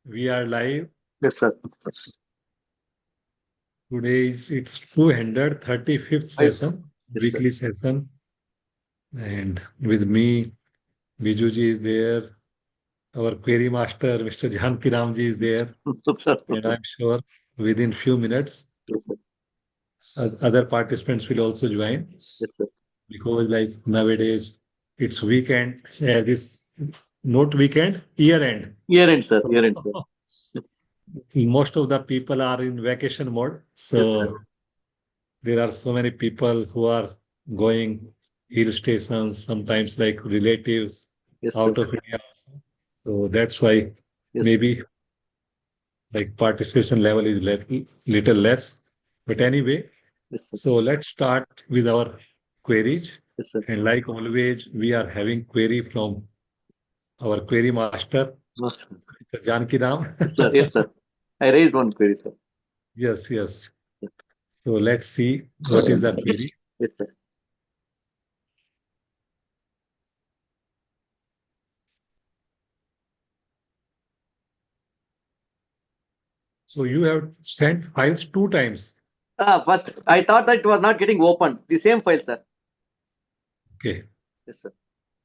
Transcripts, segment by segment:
We are live. Yes, sir. Today is its 235th I, session, yes, sir. weekly session. And with me, Bijuji is there. Our query master, Mr. Janki Ramji is there. Sir. And I'm sure within few minutes, Yes, sir. other participants will also join Yes, sir. because like nowadays, it's weekend. This not weekend, year end. Year end, sir. So Year end, sir. most of the people are in vacation mode. Yes, sir. So there are so many people who are going hill stations, sometimes like relatives Yes, sir. out of India. So that's why Yes. maybe like participation level is little less. But anyway, Yes, sir. so let's start with our queries. Yes, sir. And like always, we are having query from our query master, No, sir. Mr. Janki Ram. Yes, sir. Yes, sir. I raised one query, sir. Yes, yes. So let's see what is the query. Yes, sir. So you have sent files two times. First, I thought that it was not getting opened. The same file, sir. Okay. Yes, sir.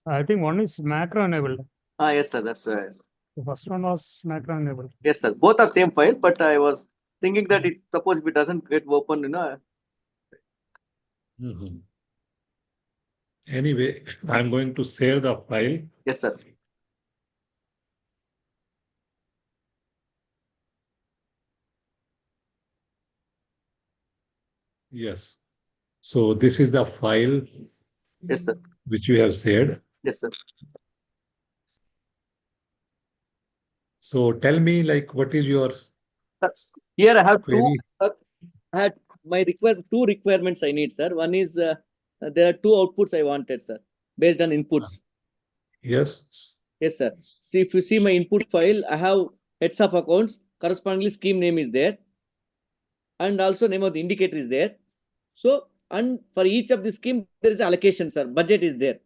I think one is macro enabled. Yes, sir. That's right. The first one was macro enabled. Yes, sir. Both are same file, but I was thinking that it suppose if it doesn't get open. Mhm. Anyway, I'm going to share the file. Yes, sir. Yes. So this is the file Yes, sir. which you have shared. Yes, sir. So tell me, like, what is your Sir, here I have two. query? I had two requirements I need, sir. One is there are two outputs I wanted, sir, based on inputs. Yes. Yes, sir. See, if you see my input file, I have heads of accounts, correspondingly scheme name is there, and also name of the indicator is there. So, and for each of the scheme, there is allocation, sir. Budget is there.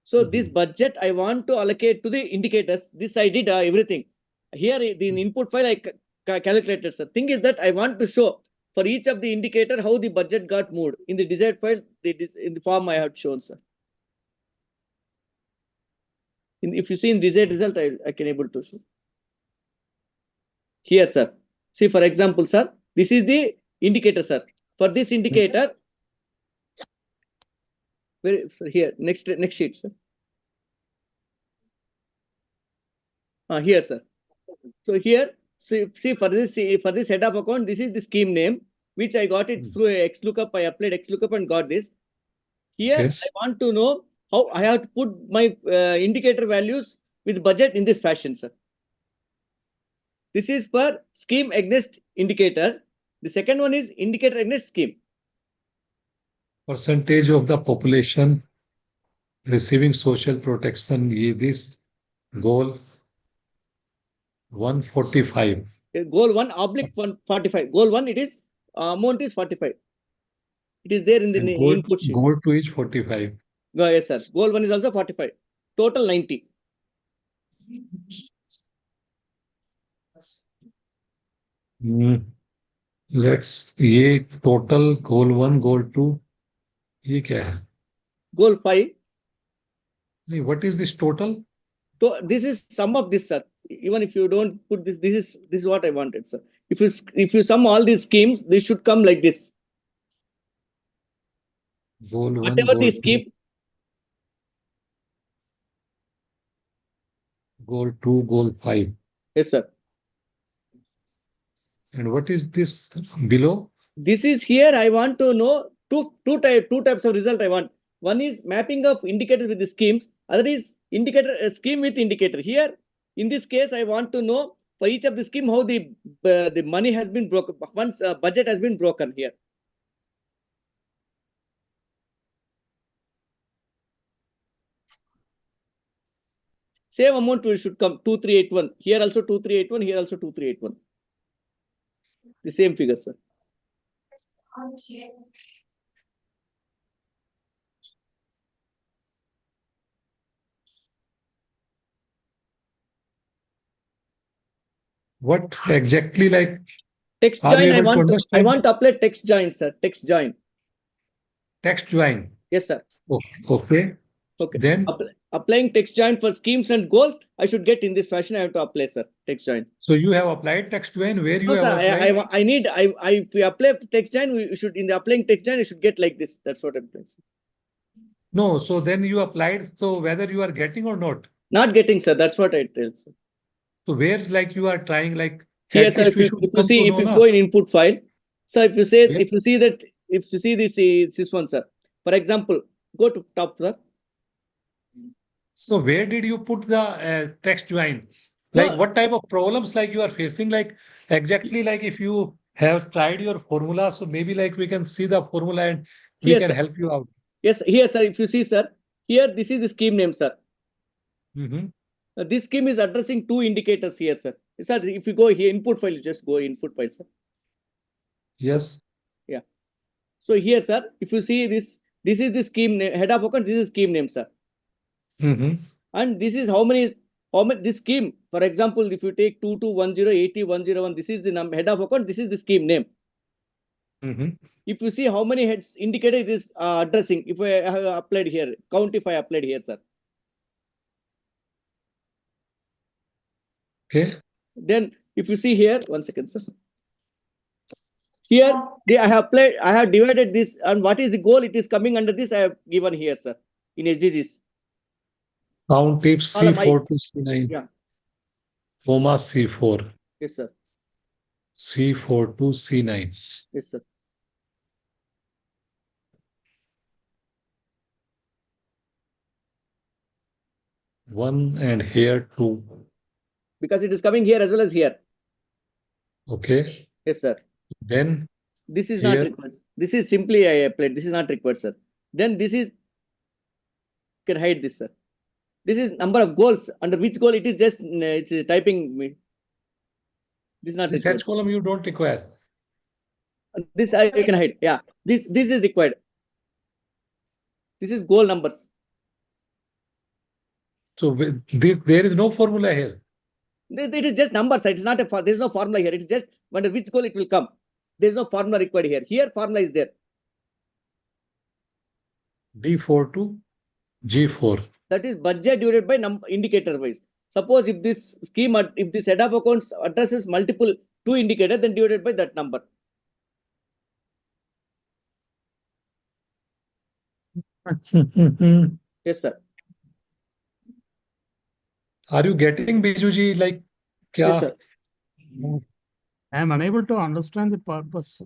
So this Mhm. budget I want to allocate to the indicators. This I did everything. Here the input file I calculated, sir. Thing is that I want to show for each of the indicator how the budget got moved in the desired file. In the form I have shown, sir. If you see in desired result, I can able to show here, sir. See, for example, sir, this is the indicator, sir. For this indicator, where here next sheet, sir. Here, sir. So here, see for this head of account, this is the scheme name, which I got it through a XLOOKUP. I applied XLOOKUP and got this. Here, I Yes. want to know how I have to put my indicator values with budget in this fashion, sir. This is for scheme against indicator. The second one is indicator against scheme. Percentage of the population receiving social protection. This goal 145. Goal 1 oblique 145. Goal 1, it is amount is 45. It is there in the And goal, input sheet. goal 2 is 45. Yes, sir. Goal 1 is also 45. Total 90. Let's ये total गोल 1 गोल 2 ये क्या है Goal 5. नहीं what is this total So this is sum of this, sir. Even if you don't put this, this is what I wanted, sir. If you sum all these schemes, they should come like this. Goal 1 Whatever the goal 2 scheme, goal 2 goal 5 yes, sir. and what is this below This is here. I want to know two types of result I want. One is mapping of indicators with the schemes. Other is indicator scheme with indicator. Here, in this case, I want to know for each of the scheme how the money has been broken. Once budget has been broken here. Same amount should come 2381. Here also 2381. Here also 2381. The same figure, sir. What exactly, like, Text are you join, able to I understand? want to apply text join, sir. Text join. Text join. Yes, sir. Okay. Okay. Then, Applying text join for schemes and goals, I should get in this fashion. I have to apply, sir. Text join. so you have applied text join. Where you No, have sir. applied? I need. If we apply text join, we should in the applying text join, you should get like this. That's what I'm saying. No. So then you applied. So whether you are getting or not. Not getting, sir. That's what I tell, sir. So where, like, you are trying, like, Here, at sir. least we should come to If know you na. go in input file, so if you say Yeah. if you see that if you see this one, sir. For example, go to top, sir. So where did you put the text join? Like, No, what type of problems like you are facing? Like, exactly, like, if you have tried your formula, so maybe like we can see the formula and we here, can sir. help you out. Yes, here, sir. If you see, sir, here this is the scheme name, sir. Mm-hmm. This scheme is addressing two indicators here, sir. Sir, if you go here, input file, you just go input file, sir. Yes. Yeah. So here, sir, if you see this is the scheme name, head of account, this is scheme name, sir. Mm-hmm. And this is how many this scheme. For example, if you take 221080 this is the head of account, this is the scheme name. Mm-hmm. If you see how many heads indicator it is addressing, if I have applied here, count if I applied here, sir. Okay. Then if you see here, 1 second, sir. Here, I have divided this, and what is the goal? It is coming under this. I have given here, sir, in SDGs. Count if Column I. C4 to C9, Yeah. comma C4, Yes, sir. C4 to C9. Yes, sir. One and here two. Because it is coming here as well as here. Okay. Yes, sir. Then This is not here, required. This is simply I applied. This is not required, sir. Then this is, can hide this, sir. This is number of goals. Under which goal it is just it's typing me. This is not this required. H column you don't require. This I can hide. Yeah. This is required. This is goal numbers. So with this, there is no formula here. It is just numbers. It is not a. There is no formula here. It is just under which goal it will come. There is no formula required here. Here formula is there. D4 to G4. That is budget divided by indicator wise. Suppose if this scheme, if this head of accounts addresses multiple two indicator, then divided by that number. Yes, sir. Are you getting Biju like Yes, kya? sir. I am unable to understand the purpose.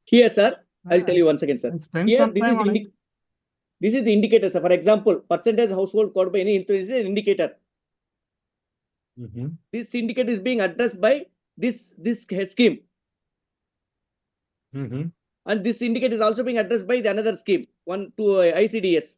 Here, sir, I'll tell you 1 second, sir. Spend Here, some this time is on it. this is the indicator, sir. For example, percentage household code by any interest is an indicator. Mm-hmm. This indicator is being addressed by this scheme. Mm-hmm. And this indicator is also being addressed by the another scheme, one to ICDS.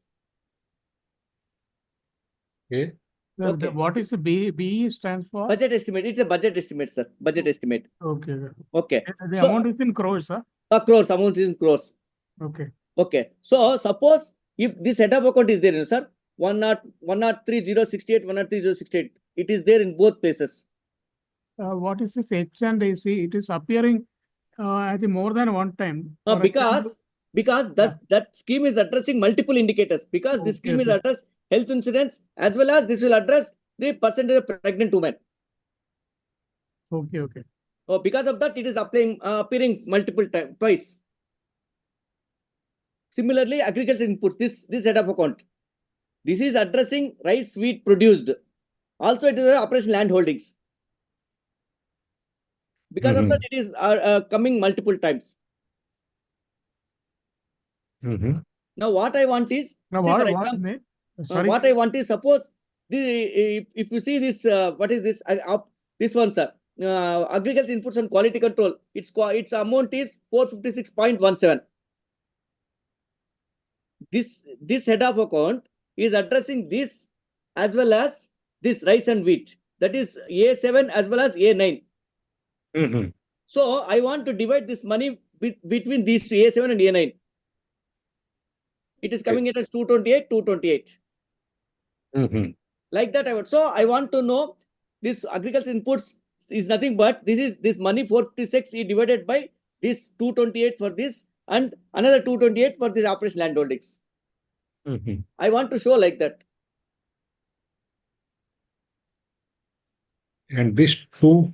Okay. Okay. What is the BE stands for? Budget estimate. It's a budget estimate, sir. Budget estimate. Okay. Okay. The So, amount is in crores, sir. crores, amount is in crores. Okay. Okay. So suppose if this head of account is there, sir, 103,068, 103,068, it is there in both places. What is this H and AC? It is appearing I think more than one time. For example, Because that scheme is addressing multiple indicators. Because this scheme will address health insurance as well as this will address the percentage of pregnant women. Okay. So because of that, it is appearing multiple times, twice. Similarly, agriculture inputs, this head of account. This is addressing rice, wheat produced. Also, it is operation land holdings. Because of that, it is coming multiple times. Now, what I want is, now say, what, for example, sorry. what I want is, suppose if you see this, what is this? This one, sir. Agriculture inputs and quality control. Its amount is 456.17. This head of account is addressing this as well as this rice and wheat. That is A7 as well as A9. So I want to divide this money between these two, A7 and A9. It is coming in as 228, 228. Like that I want. So I want to know this agriculture inputs is nothing but this money 456 is divided by this 228 for this and another 228 for this operation land holdings. I want to show like that. And this two,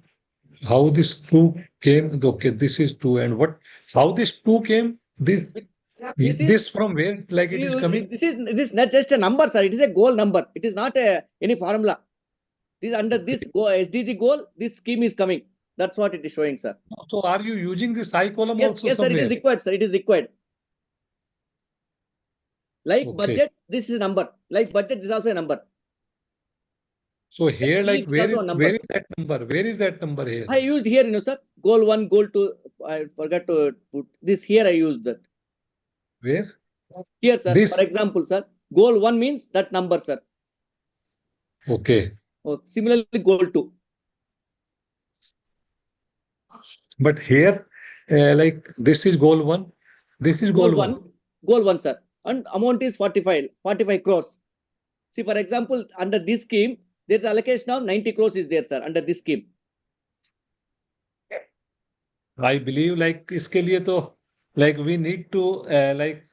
how this two came? Okay, this is two, and what? How this two came? This from where? Like it is coming? This is not just a number, sir. It is a goal number. It is not any formula. This under this SDG goal, this scheme is coming. That's what it is showing, sir. So are you using this I column Yes, also yes, sir. somewhere? It is required, sir. It is required. Like Okay. budget, this is a number. Like budget, this is also a number. So here, like Is where also a is where number. is that number? Where is that number here? I used here, sir. Goal 1, goal 2. I forgot to put this here. I used that. Where? Here, sir. This. For example, sir. Goal 1 means that number, sir. Okay. Oh, similarly, goal 2. But here, like this is goal 1. This is goal 1. Goal 1, sir. And amount is 45 crores. See, for example, under this scheme, there's allocation of 90 crores is there, sir, under this scheme. I believe like iske liye to, like we need to like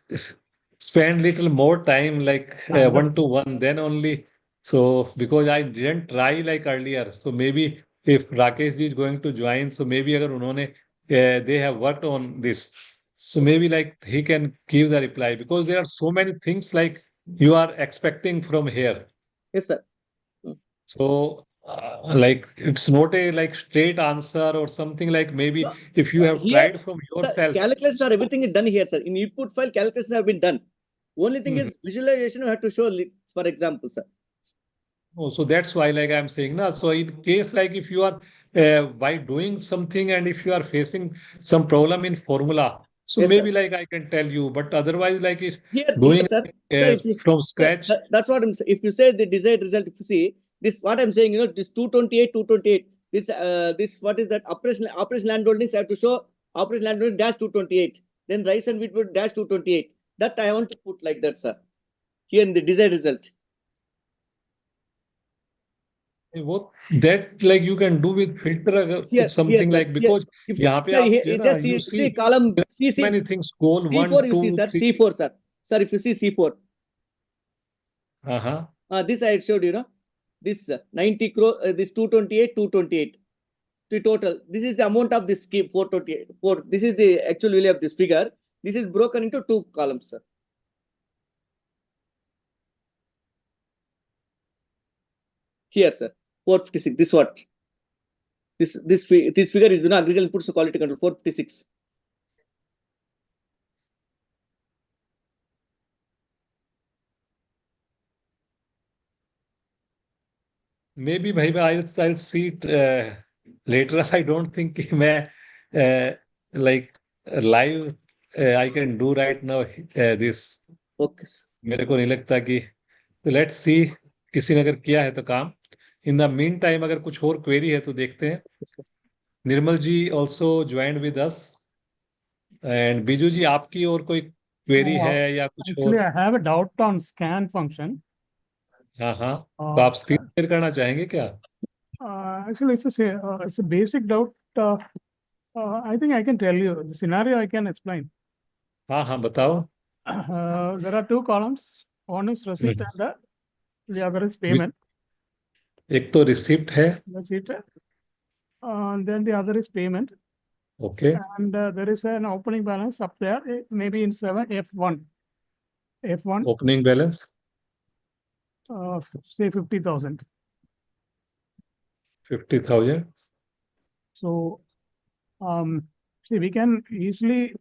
spend little more time, like one to one, then only. So because I didn't try like earlier, so maybe if Rakesh ji is going to join, so maybe agar unhone they have worked on this, so maybe like he can give the reply, because there are so many things like you are expecting from here. Yes, sir. So like it's not a like straight answer or something, like maybe if you have tried from yourself. Calculations are everything is done here, sir. In input file, calculations have been done. Only thing is visualization you have to show, for example, sir. Oh, so that's why, like I'm saying, na. So in case like if you are by doing something and if you are facing some problem in formula, so Yes, maybe sir. like I can tell you, but otherwise like if Here, doing sir, if you, from scratch. that's what I'm saying. If you say the desired result, if you see this, what I'm saying, this 228, this what is that operation land holdings? I have to show operation land holding dash 228. Then rice and wheat would dash 228. That I want to put like that, sir. Here in the desired result. What that like you can do with filter something like, because यहाँ पे आप you see column C, many things, goal C4 1, you 2, see, sir. 3. C4, sir. Sir, if you see C4. This I showed you, this 90 crore, this 228. The total. This is the amount of this scheme 428. This is the actual value of this figure. This is broken into 2 columns, sir. Here, sir. 456. This what? This figure is the agricultural inputs quality control 456. Maybe I'll see it later. I don't think मैं like live I can do right now this. Okay. मेरे को नहीं लगता कि, let's see किसी ने अगर किया है तो काम. In the meantime अगर कुछ और query है तो देखते हैं. निर्मल जी also joined with us. And Biju जी आपकी और कोई query है या कुछ और? Actually, I have a doubt on scan function. हाँ तो आप स्क्रीन शेयर करना चाहेंगे क्या? Actually, it's a basic doubt. I think I can tell you the scenario. I can explain. हाँ बताओ. There are 2 columns. One is receipt and the other is payment. एक तो receipt है. Receipt. Then the other is payment. Okay. And there is an opening balance up there, maybe in 7 F1. Opening balance. Say 50,000. 50,000. So, see, we can easily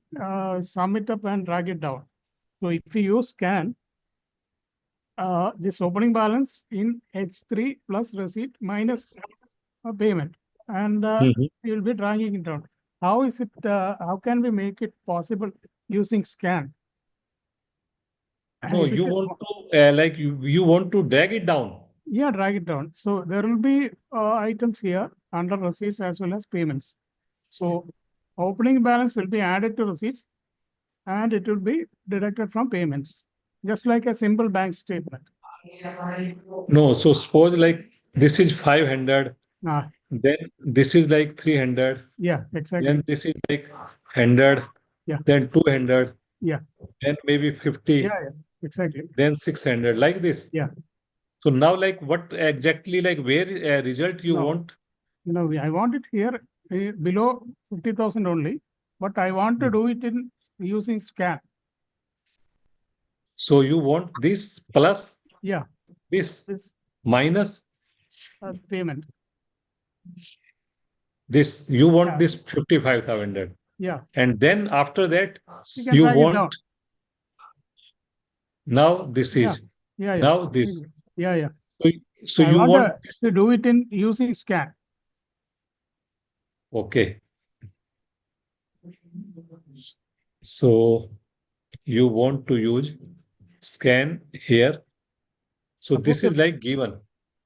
sum it up and drag it down. So if we use scan, this opening balance in H3 plus receipt minus payment, and we will be dragging it down. How is it? How can we make it possible using scan? No, you want to like you want to drag it down. Yeah, drag it down. So there will be items here under receipts as well as payments. So opening balance will be added to receipts and it will be deducted from payments, just like a simple bank statement. No, so suppose like this is 500 then this is like 300, Yeah, exactly. then this is like 100, Yeah. then 200, Yeah. then maybe 50, Yeah, exactly. then 600, like this. Yeah. So now, like, what exactly, like, where result you No. want? I want it here below 50,000 only, but I want to do it in using scan. So you want this plus Yeah, this this minus payment. this. You want Yeah. this 55,000. Yeah, And then after that, you can you drag it down. want now this Yeah, is yeah. now this. Yeah. So I you want want this. to do it in using scan. Okay. So you want to use scan here. So Suppose this is like given.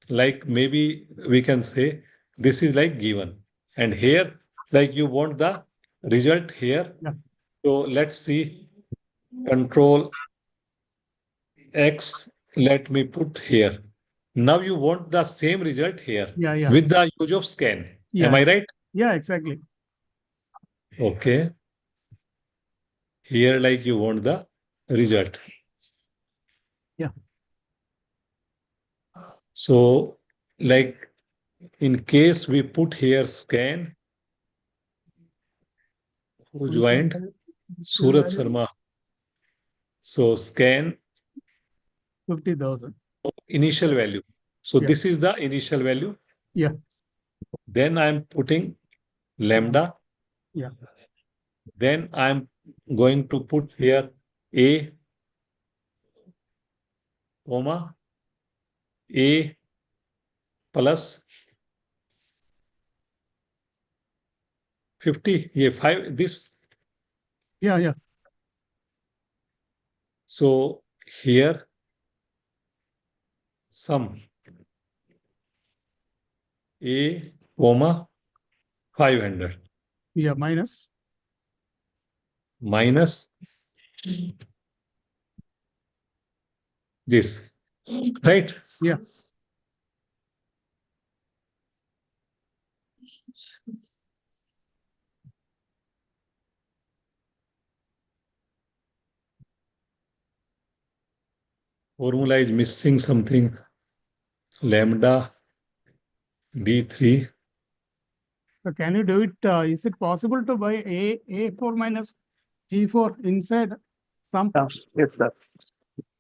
Like maybe we can say this is like given. And here, like you want the result here. Yeah. So let's see. Control X, let me put here. Now you want the same result here Yeah. with the use of scan. Yeah. Am I right? Yeah, exactly. Okay. Here, like you want the result. Yeah. So, like in case we put here scan, who joined? Surat Sharma. So scan 50,000. initial value. So Yeah. this is the initial value. Yeah. Then I'm putting lambda. Yeah. Then I'm going to put here a comma a plus 50. Yeah, 5 this. Yeah. So here sum a comma 500 Yeah, minus. minus this, right? Yeah. Formula is missing something. Lambda D3. So can you do it? Is it possible to buy A4 minus G4 inside some? Yes, sir.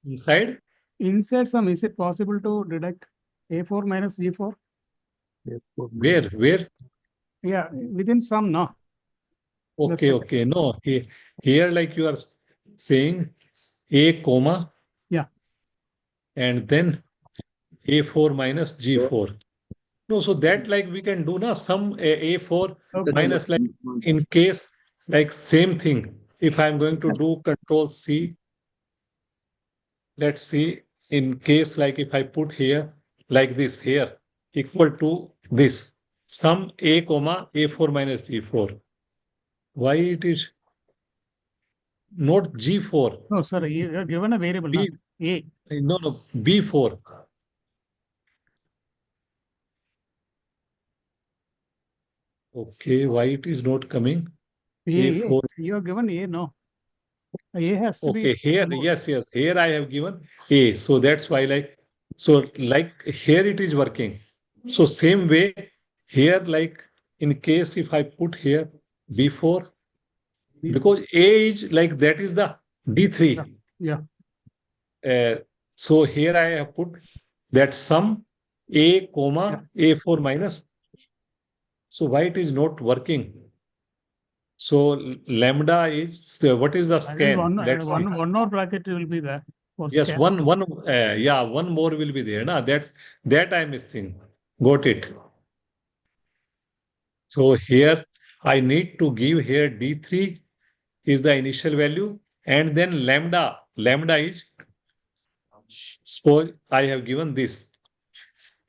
Inside? Inside some, is it possible to deduct A4 minus G4? Where? Where? Yeah, within some, no. Okay, okay. No, here like you are saying A comma. Yeah. And then A4 minus G4. No, so that like we can do now some A4 Okay. minus like in case like same thing. If I'm going to do control C, let's see, in case like if I put here like this here equal to this sum A comma A4 minus G4. Why it is not G4? No, sorry, you have given a variable, B, not A. no, B4. Okay, why it is not coming? A4. You have given A, no. A has to be. Okay, here, more. yes, here I have given A. So that's why like here it is working. So same way here, like in case if I put here B4, because A is like that is the D3. Yeah. So here I have put that sum A comma A4 minus. So why it is not working? So lambda is what is the scan? Let's see. One more bracket will be there. Yes, scan. one more will be there. Na, that I'm missing. Got it. So here I need to give here D3 is the initial value, and then lambda is, suppose I have given this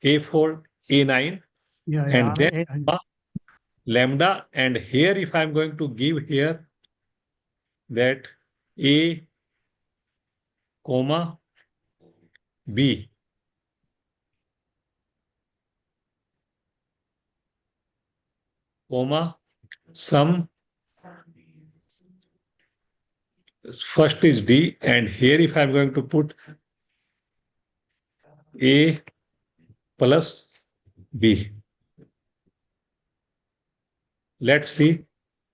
A4, A9, and then lambda, and here if I'm going to give here that A comma B. comma, sum, first is D, and here if I'm going to put A plus B. Let's see.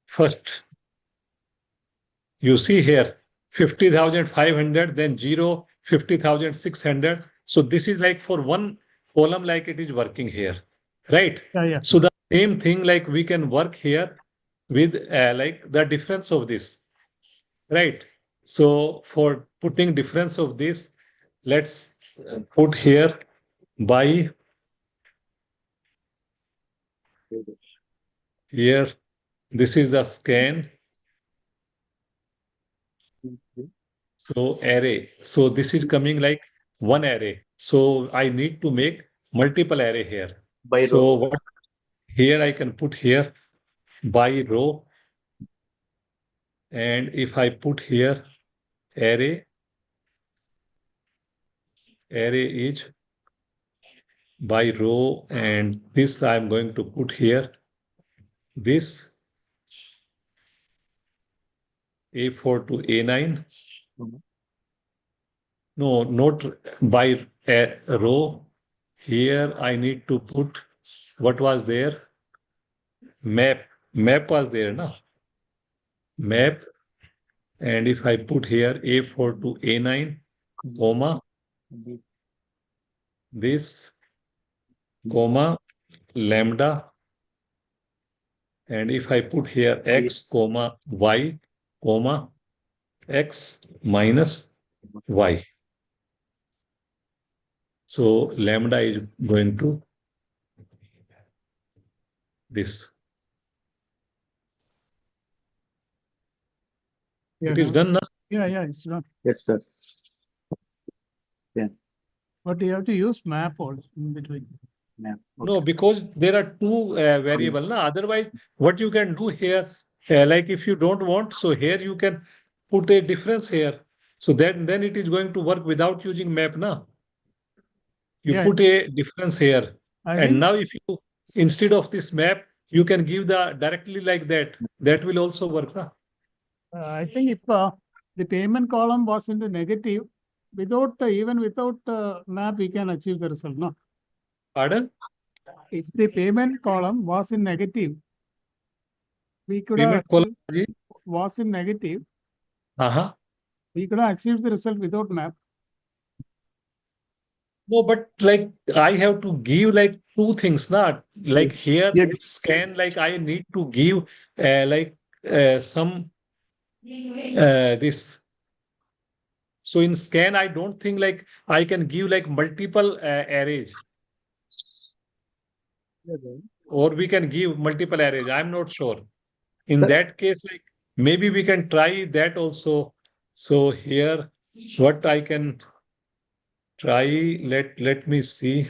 First, you see here 50,500, then 0, 50,600. So this is like for one column, like it is working here, right? Yeah. So the same thing, like we can work here with like the difference of this, right? So for putting difference of this, let's put here by here. This is the scan. So array. So this is coming like one array. So I need to make multiple array here. By So row. what here I can put here by row. And if I put here array is by row, and this I'm going to put here this A4 to A9. No, not by a row. Here I need to put what was there? Map. Map was there, no? Map. And if I put here A4 to A9, comma, this, comma, lambda. And if I put here X, comma, Y, comma, X minus Y. So lambda is going to this. It is done now. Yeah, it's done. Yes, sir. But you have to use map also in between. Yeah. No, because there are two variable. Na? Otherwise, what you can do here, like if you don't want, so here you can put a difference here. So then it is going to work without using map. Na? You Yeah. put a difference here. I And think now if you, instead of this map, you can give the directly like that. That will also work. Na? I think if the payment column was in the negative, without even without map, we can achieve the result. No, Pardon? if the payment column was in negative, we could have Payment column. achieved, was in negative, Uh-huh. we could have achieved the result without map. No, but like I have to give like two things, not like here Yeah. scan, like I need to give like some this. So in scan, I don't think like I can give like multiple arrays, or we can give multiple arrays. I'm not sure. In Sir- that case, like maybe we can try that also. So here, what I can try, let me see.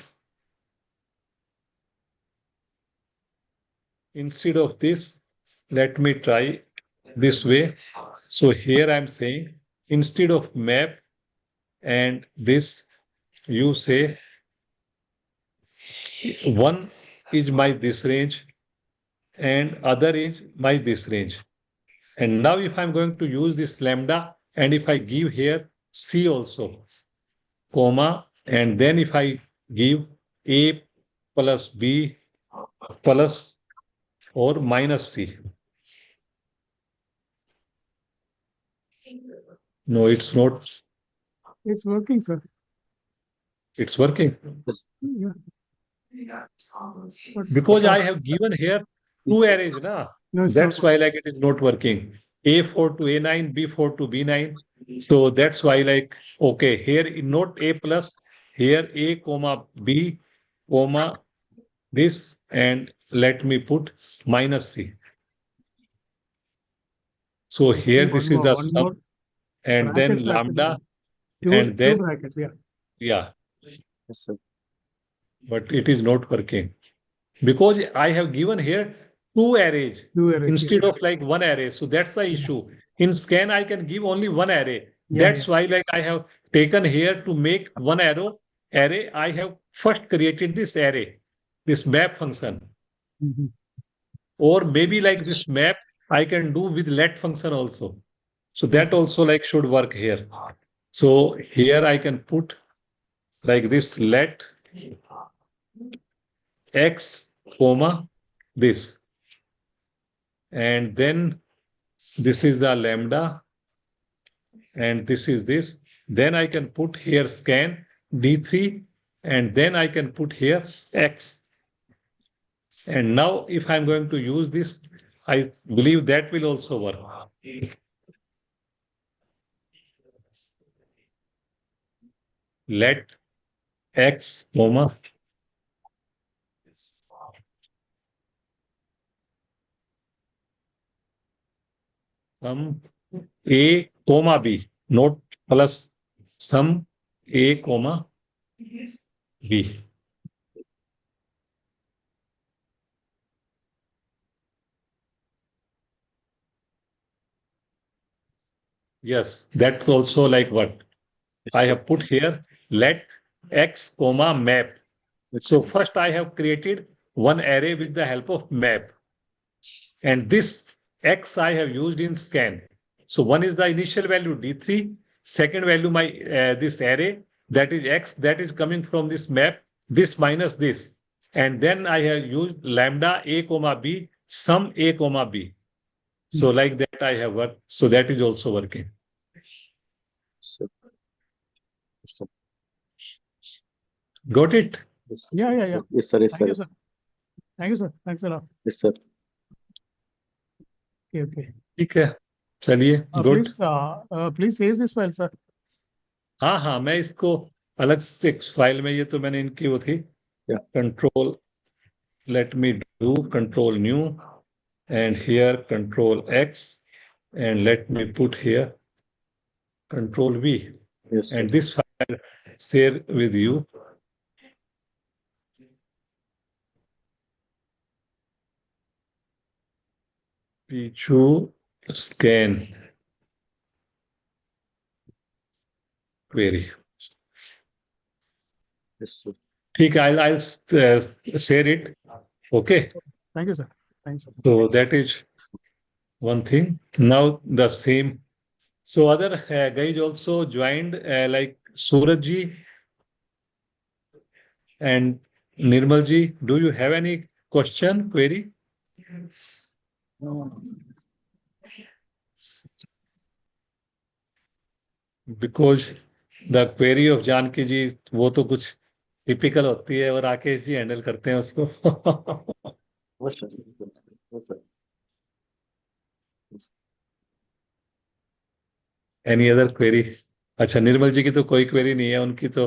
Instead of this, let me try this way. So here I'm saying instead of map and this, you say one is my this range and other is my this range. And now if I'm going to use this lambda, and if I give here C also, comma, and then if I give A plus B plus or minus C. No, it's not. It's working, sir. It's working. Yeah. But Because I have given here two arrays, na? no, it's That's not. why like it is not working. A4 to A9, B4 to B9. So that's why like, okay, here not A plus, here A comma B comma this, and let me put minus C. So here this is the one sum, more and bracket then lambda, two and then brackets. Yeah. yeah, Yes, sir. but it is not working. Because I have given here two arrays Two arrays, instead yeah. of like one array. So that's the issue. In scan, I can give only one array. Yeah, That's why like I have taken here to make one array. I have first created this array, this map function. Mhm. or maybe like this map I can do with let function also. So that also like should work here. So here I can put like this let x comma this, and then this is the lambda and this is this. Then I can put here scan d3, and then I can put here x. And now if I'm going to use this, I believe that will also work. Let x comma sum a comma b, not plus sum a comma b. Yes, that's also like what I have put here. Let x comma map. So first I have created one array with the help of map. And this x I have used in scan. So one is the initial value d3, second value my this array, that is x, that is coming from this map, this minus this. And then I have used lambda a comma b, sum a comma b. So like that I have worked. So that is also working. Sir. Sir. Got it? Yes, Yeah, yeah, yeah. yes, sir. Yes, Thank sir. you, sir. Thank you, sir. Thanks a lot. Yes, sir. Okay, okay. ठीक है, चलिए good. Please save this file, sir. हाँ हाँ, मैं इसको अलग से file में, ये तो मैंने इनकी वो थी control, let me do control new and here control X, and let me put here control V. Yes, sir. And this file share with you. Pichu scan query. Yes, sir. ठीक है, I'll share it. Okay. Thank you, sir. Thanks, sir. So that is one thing. Now the same. So other guys also joined, like Suraj ji and Nirmal ji. Do you have any question, query? Because the query of Janaki जी, वो तो कुछ typical होती है, और Rakesh ji handle करते हैं उसको. Yes, sir. Yes, sir. Any other query? अच्छा, निर्मल जी की तो कोई क्वेरी नहीं है, उनकी तो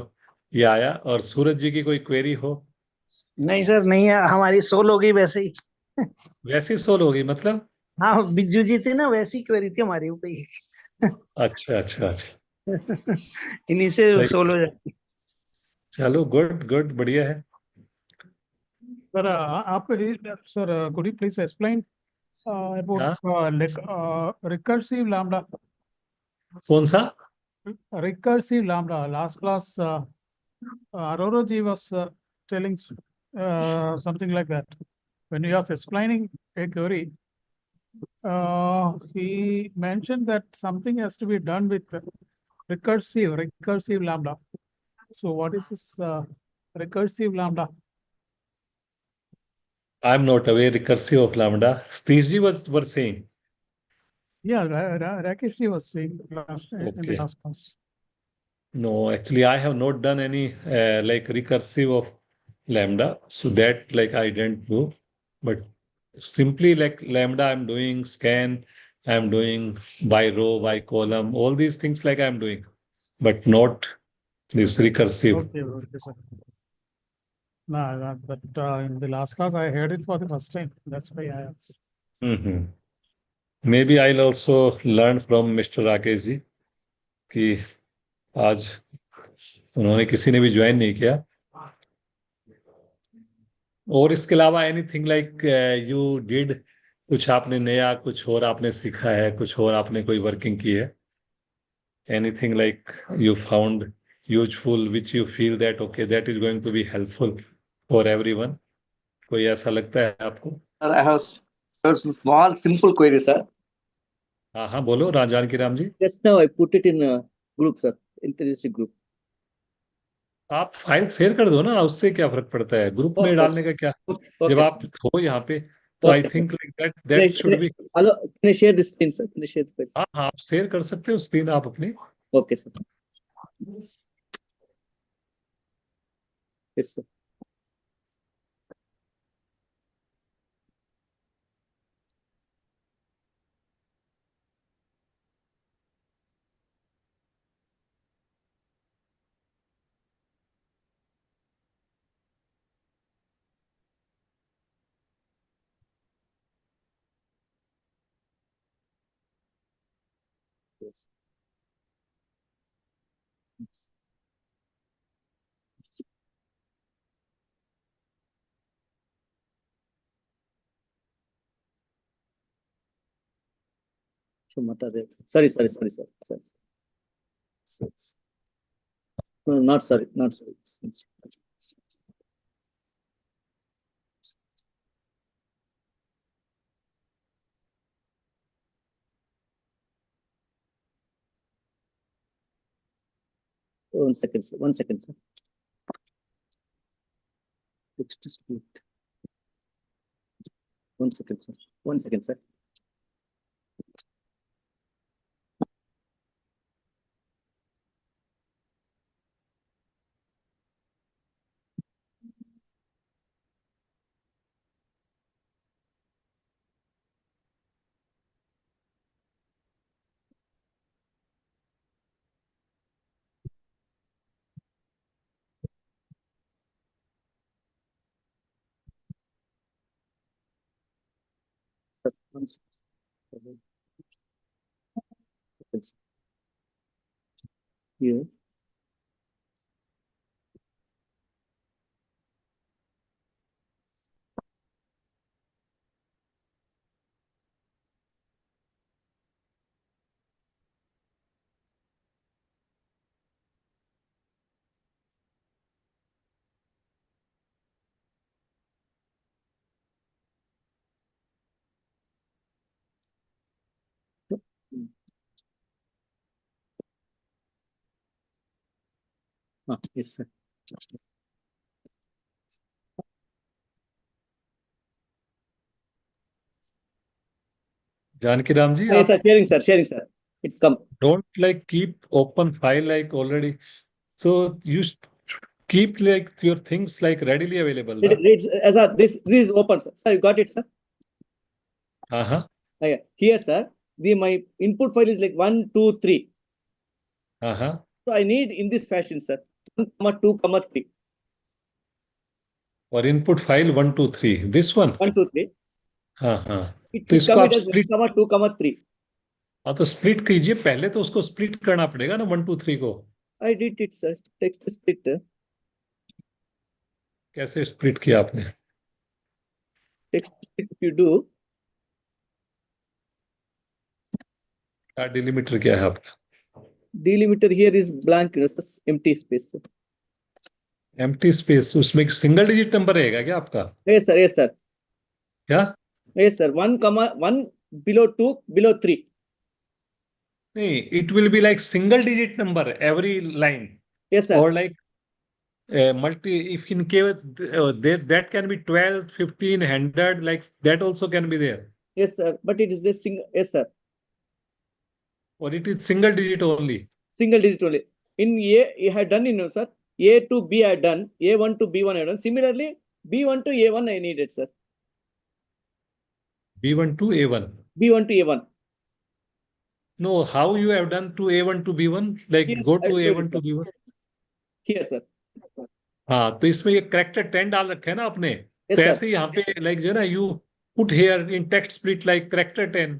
ये आया. और सूरज जी की कोई क्वेरी हो? नहीं सर, नहीं है, हमारी सोल होगी वैसे ही. वैसी सोल होगी मतलब? हाँ, बिज्जू जी थी ना, वैसी क्वेरी थी हमारी ऊपर ही. अच्छा अच्छा अच्छा, इन्हीं से सही. सोल हो जाती. चलो गुड गुड, बढ़िया है. Sir, could you please explain about हाँ, recursive lambda? कौन सा? Recursive lambda. Last class, Aurora ji was telling something like that. When he was explaining a query, he mentioned that something has to be done with recursive lambda. So what is this recursive lambda? I'm not aware recursive of lambda. Satish ji were saying. Yeah, Rakesh ji was saying in the Okay. last class. No, actually, I have not done any like recursive of lambda. So that like I didn't do. But simply like lambda, I'm doing scan, I'm doing by row, by column, all these things like I'm doing, but not this recursive. Okay, sir. No, but in the last class, I heard it for the first time. That's why I asked. Mm-hmm. Maybe I'll also learn from Mr. Rakesh ji कि आज उन्होंने किसी ने भी join नहीं किया. और इसके अलावा एनीथिंग लाइक यू डिड, कुछ आपने नया, कुछ और आपने सीखा है, कुछ और आपने कोई वर्किंग की है? Anything like you found useful, which you feel that okay that is going to be helpful for everyone? कोई ऐसा लगता है आपको? Sir, I have Small, simple query, sir. हाँ हाँ बोलो जानकी राम जी। Just now I put it in a group, sir. Interesting group. आप file share कर दो ना, उससे क्या फर्क पड़ता है, ग्रुप में Okay, डालने का क्या। okay, जब okay, आप sir. हो यहाँ पे तो आई Okay, sir. Think like that Can I, that should be. hello, can I share this screen, sir? Can I share the file, sir? हाँ हाँ आप शेयर कर सकते हो स्क्रीन आप अपनी। Okay, sir. Yes, sir. Yes. Yes. Yes. Shumata Dev. Sorry, sorry, sorry, sir. Sorry. Sorry. No, not sorry, not sorry. One second, sir. One second, sir. Text to split. One second, sir. One second, sir. Sir, one second. Yes. Here. Yes, sir. Janaki Ram ji Yes, आप sir. Sharing, sir. Sharing, sir. It's come. don't like keep open file like already, so you keep like your things like readily available It na. reads as a this is open, sir. Sir, you got it, sir. हाँ हाँ Yeah. Here, sir. The my input file is like 1, 2, 3. हाँ हाँ So I need in this fashion, sir. 1, 2, 3. और input file 1 2 3 this one. 1, 2, 3. हाँ हाँ It तो should इसको come आप it as 1, स्प्लिट। 2, 3. हाँ तो स्प्लिट कीजिए, पहले तो उसको स्प्लिट करना पड़ेगा ना 1 2 3 को। I did it, sir. Text split. कैसे स्प्लिट किया आपने। Text split if you do, क्या डिलिमीटर क्या है आपका। delimiter here is blank, just empty space. Empty space, उसमें एक सिंगल डिजिट नंबर रहेगा क्या आपका। Yes, sir. Yes, sir. क्या। Yes, sir. 1, 1 below 2, below 3. नहीं, it will be like single digit number every line, Yes, sir. और like multi if in case that can be 12 15 100 like that also can be there, Yes, sir. But it is a single. Yes, sir. or it is single digit only. Single digit only. In A, I had done, sir. A to B I had done. A1 to B1 I had done. Similarly, B1 to A1 I needed, sir. B1 to A1. B1 to A1. No, how you have done to A1 to B1, like Yes, go I to will show you, A1 sir. to B1। Here, sir. हाँ तो इसमें ये character 10 डाल रखे है ना आपने, तो Yes, sir. ऐसे ही यहाँ पे लाइक जो है ना you put here in text split like character 10,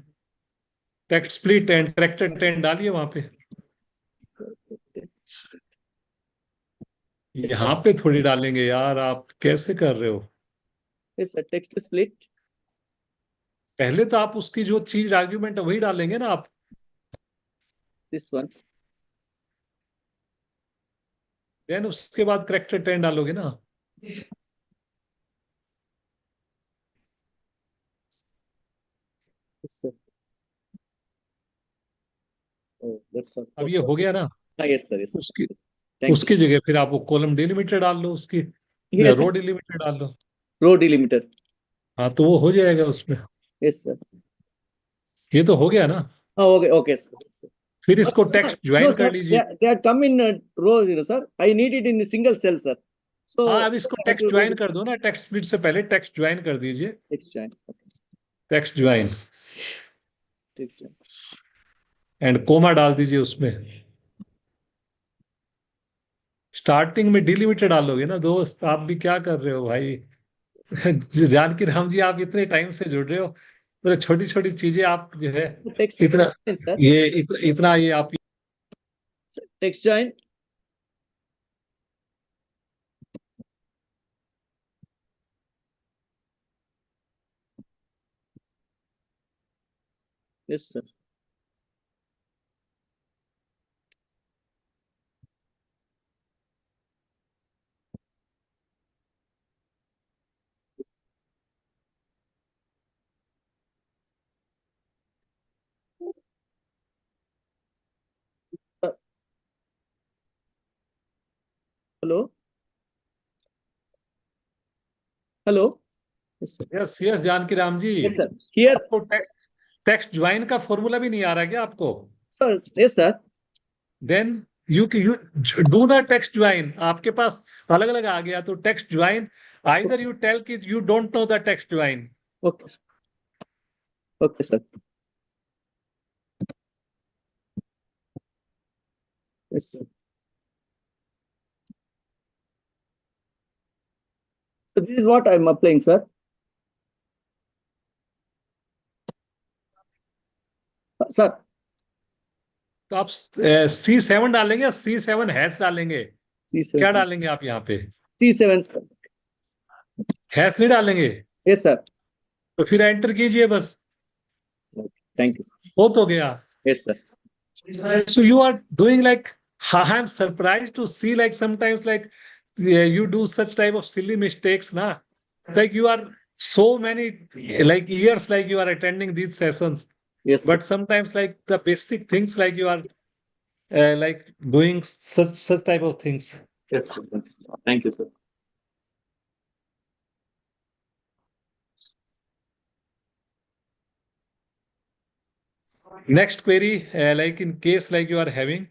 text split and character 10 डालिए वहां पे। यहाँ पे थोड़ी डालेंगे यार, आप कैसे कर रहे हो। Yes, sir. Text split. पहले तो आप उसकी जो चीज आर्ग्यूमेंट है वही डालेंगे ना आप, This one. देन उसके बाद करेक्टर 10 डालोगे ना। Oh, that's all. अब ये हो गया ना, Yes, sir. Yes, sir. उसकी Thank you. उसकी जगह फिर आप वो कॉलम डिलिमिटर डाल लो, उसकी Yes, रो sir. डिलिमिटर डाल लो। Row delimiter. हाँ तो वो हो जाएगा उसमें। Yes, sir. ये तो हो गया ना, Oh, okay, okay, sir. Yes, sir. फिर इसको Sir, text no, join sir. कर लीजिए। They are come in row, sir. I need it in a single cell, sir. So हाँ अब इसको I have text to do join this कर दो ना, टेक्स्ट स्प्लिट से पहले टेक्स्ट ज्वाइन कर दीजिए, exchange. Okay. Text join Exchange. And comma डाल दीजिए उसमें। स्टार्टिंग में डिलिमिटेड डालोगे ना दोस्त, आप भी क्या कर रहे हो भाई। जानकी राम जी, आप इतने टाइम से जुड़ रहे हो, तो छोटी छोटी चीजें आप जो है Text, इतना sir. इतना ये आप Text join. Yes, sir. Uh, hello. Hello. Yes, sir. Yes yes Janaki Ram ji, Yes, sir. Here, आपको टेक्स्ट ज्वाइन का फॉर्मूला भी नहीं आ रहा क्या आपको? sir. Yes, sir. Then you do the text join. आपके पास अलग अलग आ गया तो text join, either you tell कि you don't know the text join. Okay. Sir. Okay, sir. Yes, sir. So this is what I'm applying, sir. Sir, तो आप C7 डालेंगे या C7 हैश डालेंगे? C7. क्या डालेंगे आप यहाँ पे? C7, sir. हैश नहीं डालेंगे? Yes, sir. तो फिर एंटर कीजिए बस, Okay. Thank you, sir. हो तो गया। Yes, sir. So you are doing like, I'm surprised to see like sometimes like you do such type of silly mistakes, na? Like you are so many like years like you are attending these sessions, Yes, sir. but sometimes like the basic things like you are like doing such type of things. Yes, sir. Thank you, sir. Next query, like in case like you are having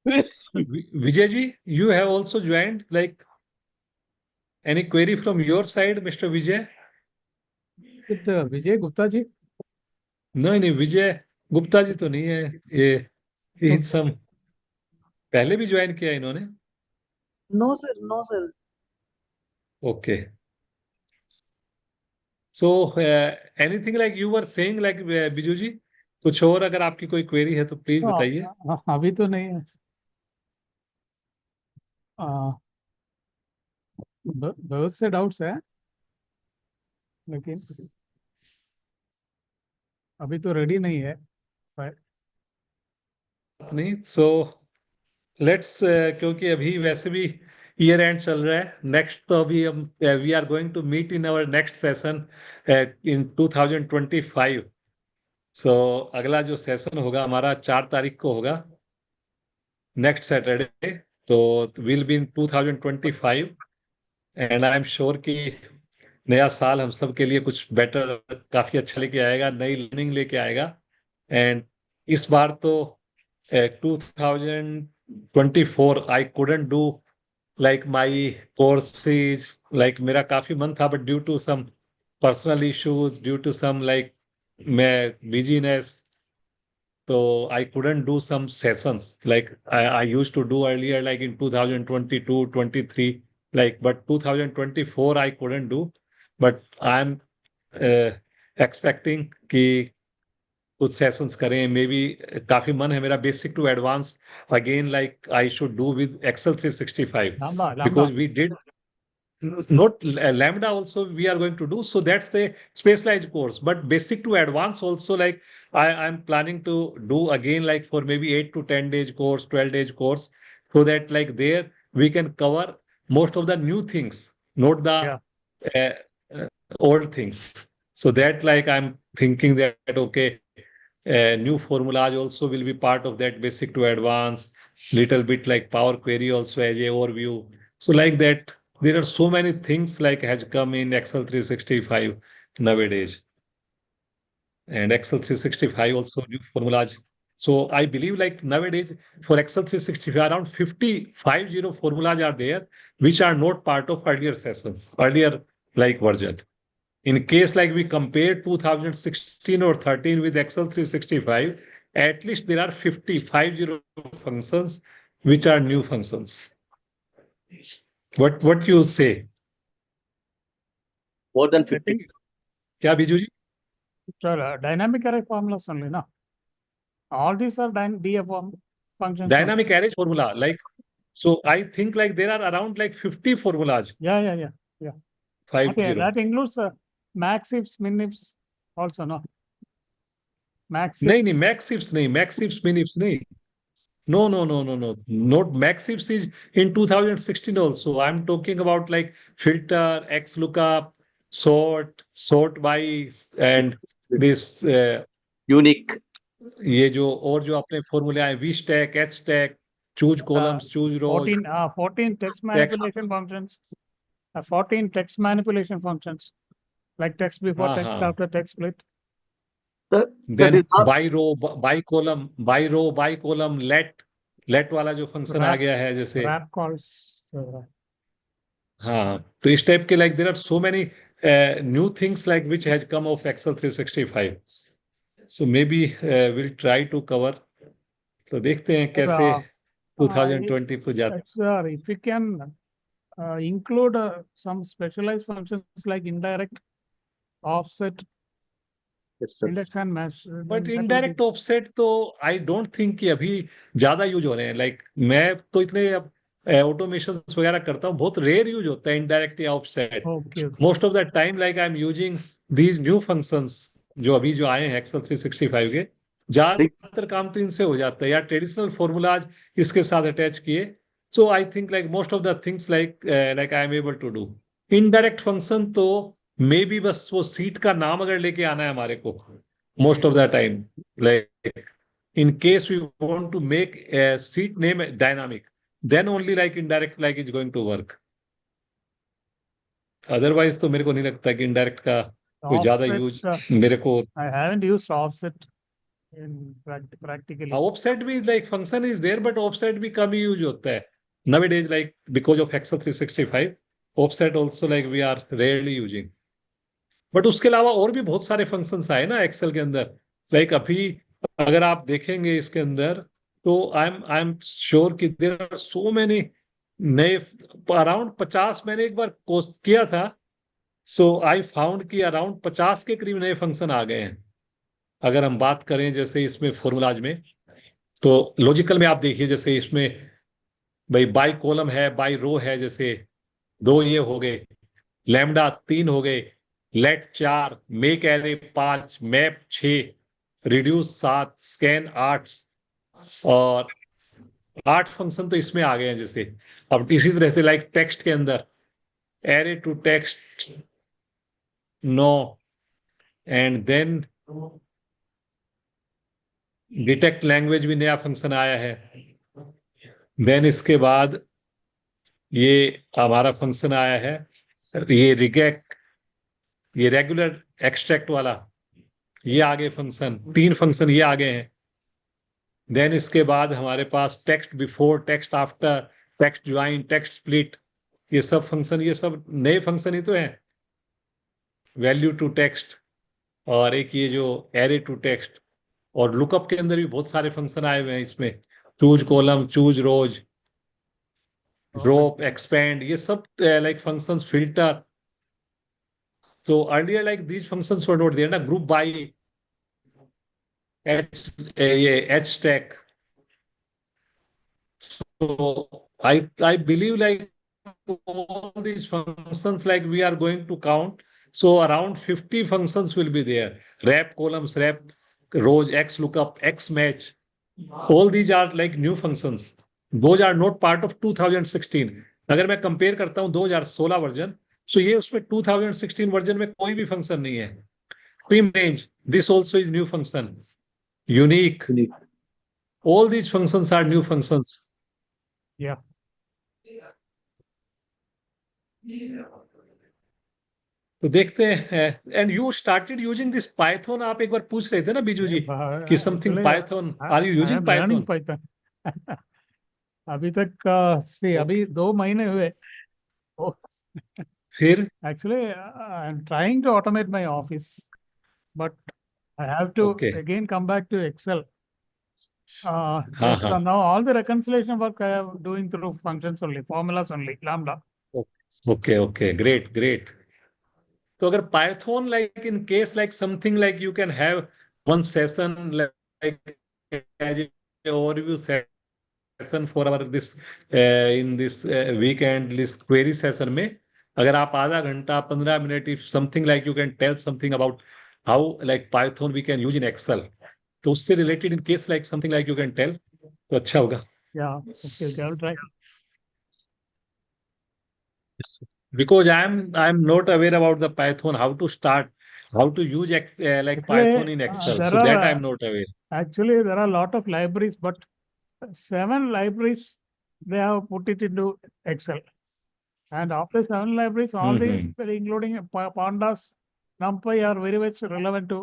Vijay ji, you have also joined. Like any query from your side, Mr. Vijay? With Vijay Gupta ji. नहीं नहीं, विजय गुप्ता जी तो नहीं है ये, सम पहले भी join किया इन्होंने। No sir, no sir. Okay, so anything like you were saying like Biju ji, कुछ और अगर आपकी कोई क्वेरी है तो प्लीज बताइए। अभी तो नहीं है। बहुत से डाउट्स है, लेकिन अभी तो रेडी नहीं है। नहीं, सो लेट्स, क्योंकि अभी वैसे भी ईयर एंड चल रहा है, नेक्स्ट तो अभी हम we are going to meet in our next session in 2025। So अगला जो सेशन होगा हमारा 4 तारीख को होगा, नेक्स्ट सैटरडे। तो will be in 2025, and I am sure कि नया साल हम सब के लिए कुछ बेटर, काफी अच्छा लेके आएगा, नई लर्निंग लेके आएगा। एंड इस बार तो 2024 I couldn't do like my courses, like मेरा काफी मन था, but due to some personal issues, due to some like my business, so I couldn't do some sessions like I used to do earlier, like in 2022, 23, like, but 2024 I couldn't do, but I'm uh, expecting कि कुछ sessions करें, may be. काफी मन है मेरा basic to advance again, like I should do with Excel 365 Lambda. because we did not lambda also we are going to do, so that's the specialized course, but basic to advanced also, like I'm planning to do again, like for maybe 8 to 10 days course, 12 days course, so that like there we can cover most of the new things, not the Yeah. uh, old things. So that like I'm thinking that okay, new formulas also will be part of that basic to advanced, little bit like Power Query also as a overview. So like that, there are so many things like has come in Excel 365 nowadays. And Excel 365 also new formulas. So I believe like nowadays for Excel 365 around 50 formulas are there which are not part of earlier sessions, earlier like version. In case like we compare 2016 or 13 with Excel 365, at least there are 50 functions which are new functions. What you say? More than I 50. think क्या बीजू जी? dynamic array formulas only, no? All these are DA functions. only. Dynamic array formula, like, so I think like there are around like 50 formulas. Yeah. 50. Okay, that includes max ifs, min ifs also, no? Max नहीं ifs. नहीं max ifs नहीं, max ifs min ifs नहीं. No. Not max ifs is in 2016 also. I'm talking about like filter, XLOOKUP, sort by, and this Unique. ये जो और जो अपने फॉर्मूले आए V stack, H stack, choose columns, choose rows, 14 text text. manipulation functions. 14 text manipulation functions. Like text before हाँ text, हाँ. after text split. Sir, Then this are by row, by column, let वाला जो function आ Wrap, गया है जैसे. wrap calls. हाँ, तो इस टाइप के like there are so many new things like which has come of Excel 365. So maybe we'll try to cover. तो देखते हैं कैसे 2020 को जाते. Sir, if you can include some specialized functions like indirect, offset, yes, sir. index and match. But that will indirect be- offset तो I don't think कि अभी ज्यादा यूज हो रहे हैं. लाइक मैं तो इतने ऑटोमेशन वगैरह करता हूँ, बहुत रेयर यूज होता है इनडायरेक्ट या offset. Okay. Most of the time like I am using these new functions जो अभी जो आए हैं एक्सेल 365 के. ज्यादातर काम तो इनसे हो जाता है या ट्रेडिशनल फॉर्मूलाज इसके साथ अटैच किए. So I think like most of the things like I am able to do. Indirect function तो मे बी बस वो सीट का नाम अगर लेके आना है हमारे को most of the time, like in case we want to make a seat name dynamic, then only like indirect like is going to work. Otherwise तो मेरे को नहीं लगता कि indirect का कोई ज्यादा Offset, यूज मेरे को. I haven't used offset in practically. Offset भी like function is there, but offset भी कम ही यूज होता है nowadays, like because of Excel 365. Offset also like we are rarely using. But उसके अलावा और भी बहुत सारे फंक्शंस आए ना एक्सेल के अंदर. लाइक अभी अगर आप देखेंगे इसके अंदर तो आई एम श्योर कि देयर आर सो मेनी नए, अराउंड 50 मैंने एक बार कोस्ट किया था. सो आई फाउंड कि अराउंड 50 के करीब नए फंक्शन आ गए हैं. अगर हम बात करें जैसे इसमें फॉर्मूलाज में, तो लॉजिकल में आप देखिए जैसे इसमें भाई बाई कॉलम है, बाई रो है, जैसे 2 ये हो गए, लैम्डा 3 हो गए, let 4, make array 5, map 6, reduce 7, scan 8, और 8 फंक्शन तो इसमें आ गए हैं. जैसे अब इसी तरह से लाइक टेक्स्ट के अंदर array to text 9, and then detect language भी नया फंक्शन आया है. देन इसके बाद ये हमारा फंक्शन आया है ये रिगेक्ट, ये रेगुलर एक्सट्रैक्ट वाला, ये आगे फंक्शन, 3 फंक्शन ये आगे हैं. देन इसके बाद हमारे पास text before, text after, text join, text split, ये सब फंक्शन, ये सब नए फंक्शन ही तो हैं. वैल्यू टू टेक्स्ट, और एक ये जो एरे टू टेक्स्ट, और लुकअप के अंदर भी बहुत सारे फंक्शन आए हुए हैं इसमें. चूज कॉलम, चूज रोज, ड्रॉप, एक्सपेंड, ये सब like functions, filter. So earlier, like these functions were not there, na group by H stack. So I believe like all these functions like we are going to count. So around 50 functions will be there. Wrap columns, wrap rows, X lookup, X match. All these are like new functions. Those are not part of 2016. अगर मैं compare करता हूँ 2016 version, सो ये उसमें 2016 version में कोई भी function नहीं है. Trim range, this also is new function. unique. All these functions are new functions. Yeah. तो देखते हैं. And you started using this Python, आप एक बार पूछ रहे थे ना बीजू जी कि something Actually, Python, are you I using am learning Python? Python. अभी तक अभी 2 महीने हुए. Oh, फिर actually, I'm trying to automate my office, but I have to okay. again come back to Excel. हाँ That's हाँ. now all the reconciliation work I am doing through functions only, formulas only, lambda. Okay okay, great great. तो अगर Python like in case like something like you can have one session like as overview session for our this in this weekend this query session में, अगर आप आधा घंटा 15 मिनट if something like you can tell something about how like Python we can use in Excel, तो उससे related in case like something like you can tell तो अच्छा होगा. Yeah, okay, I'll try. Because I'm not aware about the Python, how to start, how to use like Python Actually, in Excel. there So that are I'm not aware. there are a lot of libraries, but 7 libraries they have put it into Excel. And after 7 libraries, all the Mm-hmm. including pandas, NumPy are very much relevant to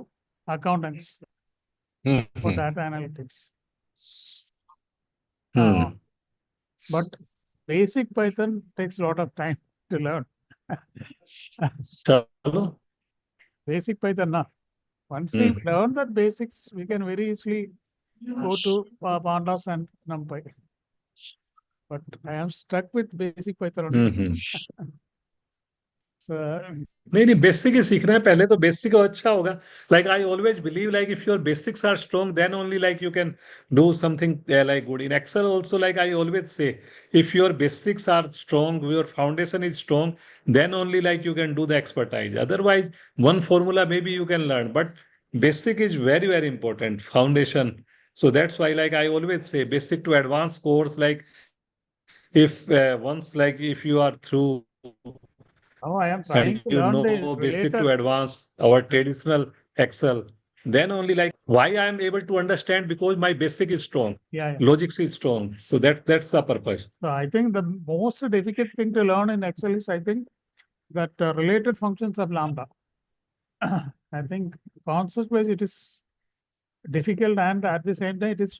accountants for Mm-hmm. data analytics. Hmm. But basic Python takes a lot of time to learn. Chalo. Basic Python, na. Once we Mm. learn that basics, we can very easily go to pandas and NumPy. But I am stuck with basic Python only. Mm-hmm. So, नहीं नहीं, basic ही सीखना है पहले, तो basic अच्छा होगा. Like I always believe like if your basics are strong then only like you can do something like good in Excel also. Like I always say if your basics are strong, your foundation is strong, then only like you can do the expertise. Otherwise one formula may be you can learn, but basic is very very important foundation. So that's why like I always say basic to advanced course, like if once like if you are through now I am trying and to you learn the know basic to related. advanced our traditional Excel, then only like why I am able to understand, because my basic is strong, Yeah, yeah. logics is strong. So that's the purpose. So I think the most difficult thing to learn in Excel is, I think, that related functions of lambda. I think concept-wise it is difficult, and at the same time it is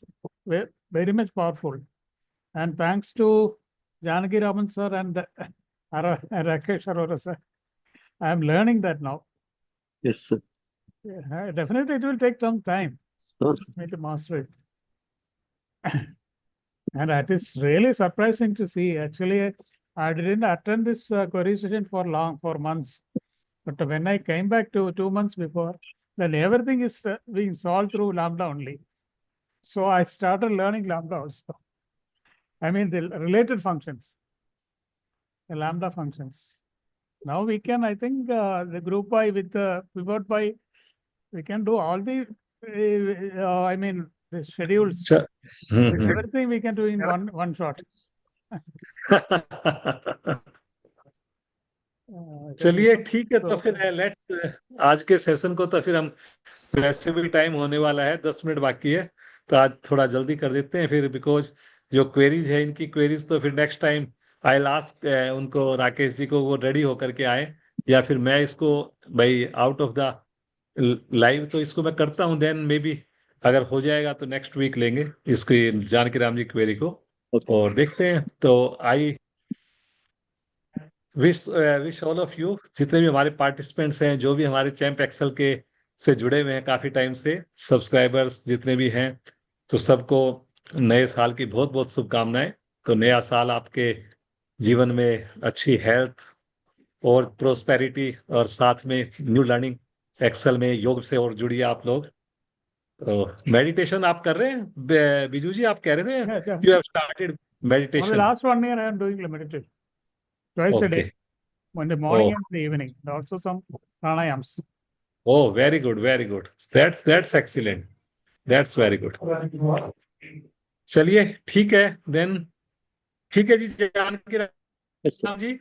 very much powerful. And thanks to Janaki Raman sir and Rakesh Arora sir, I am learning that now. Yes, sir. Yeah, definitely it will take some time So, for me to master it. And that is really surprising to see. Actually, I didn't attend this query session for months. But when I came back 2 months before, then everything is being solved through lambda only. So I started learning lambda also. I mean, the related functions, the lambda functions. Now we can, I think, the group by with the pivot by, we can do all the, I mean, the schedules. Ch- hmm. Everything we can do in one shot. चलिए ठीक है, तो So, फिर let's आज के session को तो फिर हम, वैसे भी टाइम होने वाला है, 10 मिनट बाकी है, तो आज थोड़ा जल्दी कर देते हैं फिर, बिकॉज जो क्वेरीज है इनकी क्वेरीज तो फिर नेक्स्ट टाइम आई लास्ट उनको, राकेश जी को वो रेडी होकर के आए, या फिर मैं इसको भाई आउट ऑफ द लाइव तो इसको मैं करता हूँ, देन मे बी अगर हो जाएगा तो नेक्स्ट वीक लेंगे इसकी जानकी राम जी क्वेरी को, okay. और देखते हैं. तो I wish all of you, जितने भी हमारे पार्टिसिपेंट्स हैं, जो भी हमारे चैंप एक्सेल के से जुड़े हुए हैं काफी टाइम से, सब्सक्राइबर्स जितने भी हैं, तो सबको नए साल की बहुत बहुत शुभकामनाएं. तो नया साल आपके जीवन में अच्छी हेल्थ और प्रोस्पेरिटी, और साथ में न्यू लर्निंग एक्सेल में योग से और जुड़िए आप लोग. तो मेडिटेशन आप कर रहे हैं बिजू जी, आप कह रहे थे yeah. You have started For the meditation. last 1 year, I am doing the meditation twice a okay. day, in the morning Oh. and in the evening. And also some pranayams. Oh, very good, very good. That's excellent. That's very good. चलिए ठीक है then, ठीक है जी Janaki Yes, sir. Ram ji.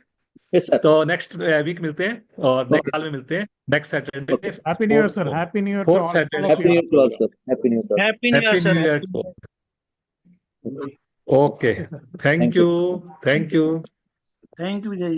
Yes, sir. तो next week मिलते हैं और next Okay. साल में मिलते हैं next Saturday Okay. Happy New Year, sir. Happy New Year to fourth all Saturday of Happy you. New Year to all, sir. Happy New Year, sir. Happy new year happy sir. New year. Okay, Okay, sir. Thank Thank you, you. Thank you. Thank you Vijay.